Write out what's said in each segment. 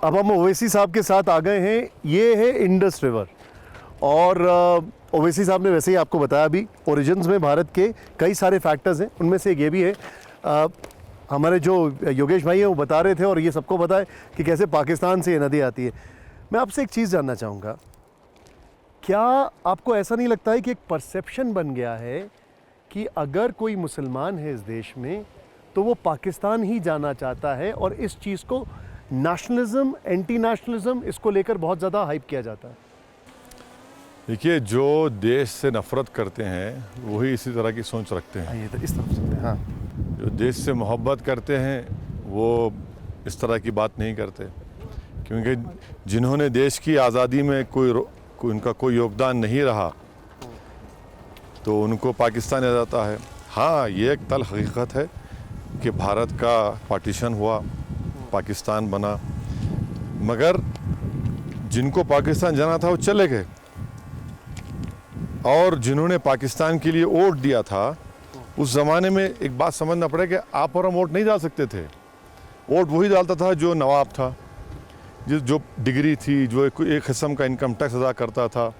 अब हम ओवैसी साहब के साथ आ गए हैं। ये है इंडस रिवर और ओवैसी साहब ने वैसे ही आपको बताया अभी ओरिजिन्स में भारत के कई सारे फैक्टर्स हैं, उनमें से एक ये भी है। हमारे जो योगेश भाई हैं वो बता रहे थे और ये सबको पता है कि कैसे पाकिस्तान से ये नदी आती है। मैं आपसे एक चीज़ जानना चाहूँगा, क्या आपको ऐसा नहीं लगता है कि एक परसेप्शन बन गया है कि अगर कोई मुसलमान है इस देश में तो वो पाकिस्तान ही जाना चाहता है और इस चीज़ को नेशनलिज्म, एंटी नेशनलिज्म, इसको लेकर बहुत ज़्यादा हाइप किया जाता है? देखिए, जो देश से नफ़रत करते हैं वही इसी तरह की सोच रखते हैं। ये तो इस तरफ से हाँ, जो देश से मोहब्बत करते हैं वो इस तरह की बात नहीं करते, क्योंकि जिन्होंने देश की आज़ादी में उनका कोई योगदान नहीं रहा तो उनको पाकिस्तान आ जाता है। हाँ, ये एक तल्ख़ हकीकत है कि भारत का पार्टीशन हुआ, पाकिस्तान बना, मगर जिनको पाकिस्तान जाना था वो चले गए और जिन्होंने पाकिस्तान के लिए वोट दिया था उस ज़माने में एक बात समझना पड़े कि आप और हम वोट नहीं डाल सकते थे। वोट वही डालता था जो नवाब था, जो डिग्री थी, जो एक किस्म का इनकम टैक्स अदा करता था।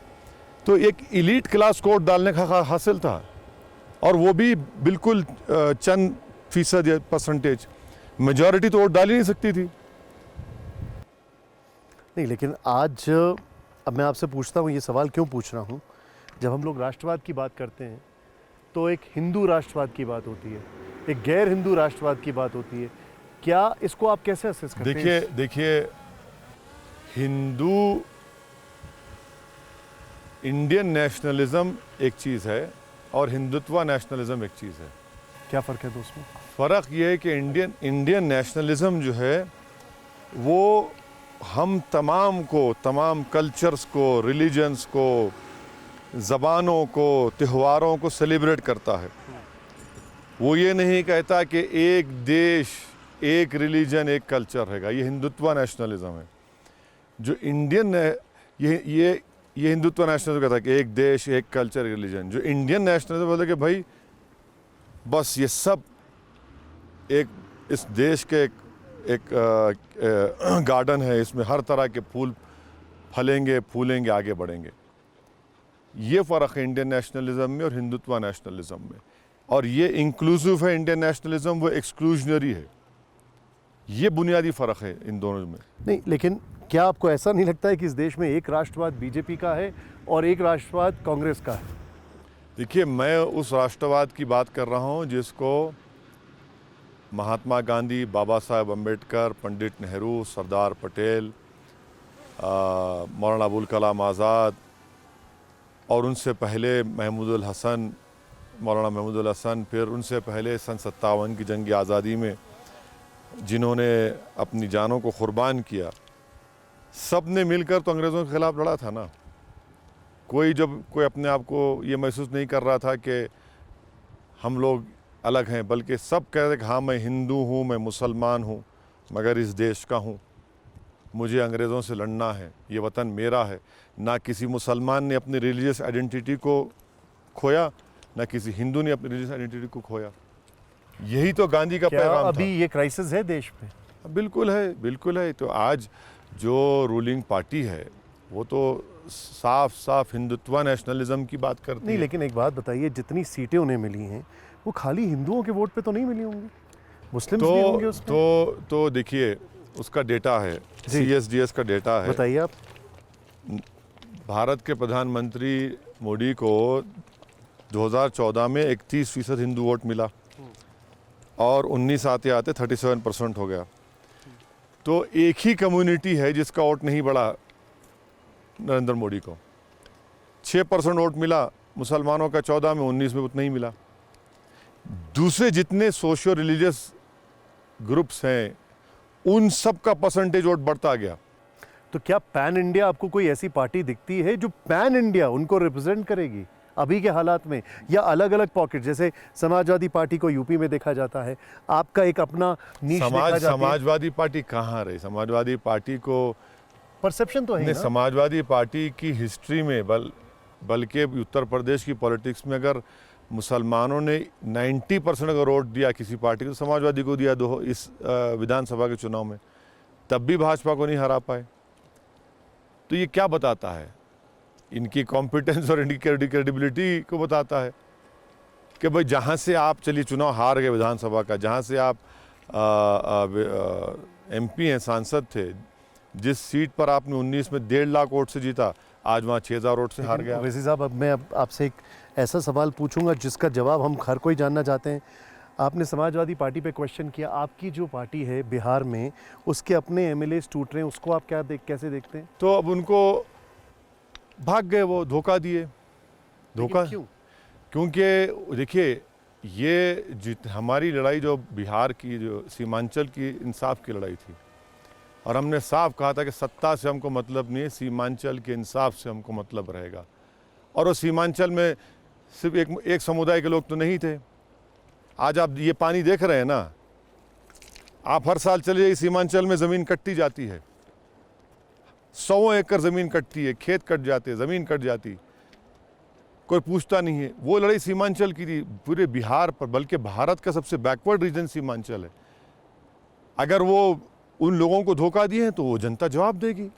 तो एक इलीट क्लास को वोट डालने का हासिल था और वो भी बिल्कुल चंद फीसद या परसेंटेज। मेजॉरिटी तो वोट डाल ही नहीं सकती थी। नहीं, लेकिन आज अब मैं आपसे पूछता हूँ, ये सवाल क्यों पूछ रहा हूँ, जब हम लोग राष्ट्रवाद की बात करते हैं तो एक हिंदू राष्ट्रवाद की बात होती है, एक गैर हिंदू राष्ट्रवाद की बात होती है। क्या इसको आप कैसे असेस करते हैं? देखिए, हिंदू इंडियन नेशनलिज्म एक चीज़ है और हिंदुत्व नेशनलिज्म एक चीज़ है। क्या फ़र्क है दोस्तों? फ़र्क ये है कि इंडियन नेशनलिज्म जो है वो हम तमाम कल्चर्स को, रिलीजन्स को, ज़बानों को, त्योहारों को सेलिब्रेट करता है। वो ये नहीं कहता कि एक देश, एक रिलीजन, एक कल्चर रहेगा। ये हिंदुत्व नेशनलिज्म है। जो इंडियन है ये हिंदुत्व नेशनलिज्म कहता है कि एक देश, एक कल्चर, एक रिलीजन। जो इंडियन नेशनलिज्म बोलते कि भाई बस ये सब एक इस देश के एक गार्डन है, इसमें हर तरह के फूल फलेंगे, फूलेंगे, आगे बढ़ेंगे। ये फ़र्क है इंडियन नेशनलिज्म में और हिंदुत्व नेशनलिज्म में। और ये इंक्लूसिव है इंडियन नेशनलिज्म, वो एक्सक्लूजनरी है। ये बुनियादी फ़र्क है इन दोनों में। नहीं, लेकिन क्या आपको ऐसा नहीं लगता है कि इस देश में एक राष्ट्रवाद बीजेपी का है और एक राष्ट्रवाद कांग्रेस का है? देखिए, मैं उस राष्ट्रवाद की बात कर रहा हूँ जिसको महात्मा गांधी, बाबा साहेब अम्बेडकर, पंडित नेहरू, सरदार पटेल, मौलाना अबुल कलाम आज़ाद और उनसे पहले मौलाना महमूदुल हसन, फिर उनसे पहले सन 57 की जंग आज़ादी में जिन्होंने अपनी जानों को कुर्बान किया, सब ने मिलकर तो अंग्रेज़ों के ख़िलाफ़ लड़ा था ना। कोई अपने आप को ये महसूस नहीं कर रहा था कि हम लोग अलग हैं, बल्कि सब कह रहे कि हाँ, मैं हिंदू हूँ, मैं मुसलमान हूँ, मगर इस देश का हूँ, मुझे अंग्रेज़ों से लड़ना है, ये वतन मेरा है। ना किसी मुसलमान ने अपनी रिलीजियस आइडेंटिटी को खोया, ना किसी हिंदू ने अपनी रिलीजियस आइडेंटिटी को खोया। यही तो गांधी का पैगाम था। अभी ये क्राइसिस है देश में? बिल्कुल है, बिल्कुल है। तो आज जो रूलिंग पार्टी है वो तो साफ हिंदुत्व नेशनलिज्म की बात करती है। नहीं, लेकिन एक बात बताइए, जितनी सीटें उन्हें मिली हैं वो खाली हिंदुओं के वोट पे तो नहीं मिली होंगी, मुस्लिम्स भी होंगे उसमें। तो देखिए, उसका डेटा है, CSDS का डेटा है। बताइए आप। भारत के प्रधानमंत्री मोदी को 2014 में 31% हिंदू वोट मिला और 19 आते 37% हो गया। तो एक ही कम्युनिटी है जिसका वोट नहीं बढ़ा नरेंद्र मोदी को। 6% वोट मिला मुसलमानों का 14 में, 19 में उतना ही मिला। दूसरे जितने सोशियो रिलीजियस ग्रुप्स हैं उन सब का परसेंटेज वोट बढ़ता गया। तो क्या पैन इंडिया आपको कोई ऐसी पार्टी दिखती है जो पैन इंडिया उनको रिप्रेजेंट करेगी अभी के हालात में, या अलग अलग पॉकेट? जैसे समाजवादी पार्टी को यूपी में देखा जाता है, आपका एक अपना नीश देखा जाता है। समाजवादी पार्टी कहाँ रही? समाजवादी पार्टी को परसेप्शन तो है ना? समाजवादी पार्टी की हिस्ट्री में बल्कि उत्तर प्रदेश की पॉलिटिक्स में अगर मुसलमानों ने 90% अगर वोट दिया किसी पार्टी को, समाजवादी को दिया इस विधानसभा के चुनाव में। तब भी भाजपा को नहीं हरा पाए। तो ये क्या बताता है? इनकी कॉम्पिटेंस और इनकी क्रेडिबिलिटी को बताता है कि भाई जहाँ से आप चलिए चुनाव हार गए विधानसभा का, जहाँ से आप MP हैं, सांसद थे, जिस सीट पर आपने 19 में 1.5 लाख वोट से जीता, आज वहाँ 6000 वोट से हार गया। ओवैसी साहब, अब मैं आपसे एक ऐसा सवाल पूछूंगा जिसका जवाब हम हर कोई जानना चाहते हैं। आपने समाजवादी पार्टी पे क्वेश्चन किया, आपकी जो पार्टी है बिहार में, उसके अपने MLAs टूट रहे हैं, उसको आप कैसे देखते हैं? तो अब उनको भाग गए, वो धोखा दिए। धोखा क्यों? क्योंकि देखिए, ये हमारी लड़ाई जो बिहार की, जो सीमांचल की इंसाफ की लड़ाई थी, और हमने साफ कहा था कि सत्ता से हमको मतलब नहीं है, सीमांचल के इंसाफ से हमको मतलब रहेगा। और वो सीमांचल में सिर्फ एक समुदाय के लोग तो नहीं थे। आज आप ये पानी देख रहे हैं ना, आप हर साल चले जाइए, सीमांचल में ज़मीन कटती जाती है, 100 एकड़ ज़मीन कटती है, खेत कट जाते हैं, ज़मीन कट जाती, कोई पूछता नहीं है। वो लड़ाई सीमांचल की थी, पूरे बिहार पर, बल्कि भारत का सबसे बैकवर्ड रीजन सीमांचल है। अगर वो उन लोगों को धोखा दिए हैं तो वो जनता जवाब देगी।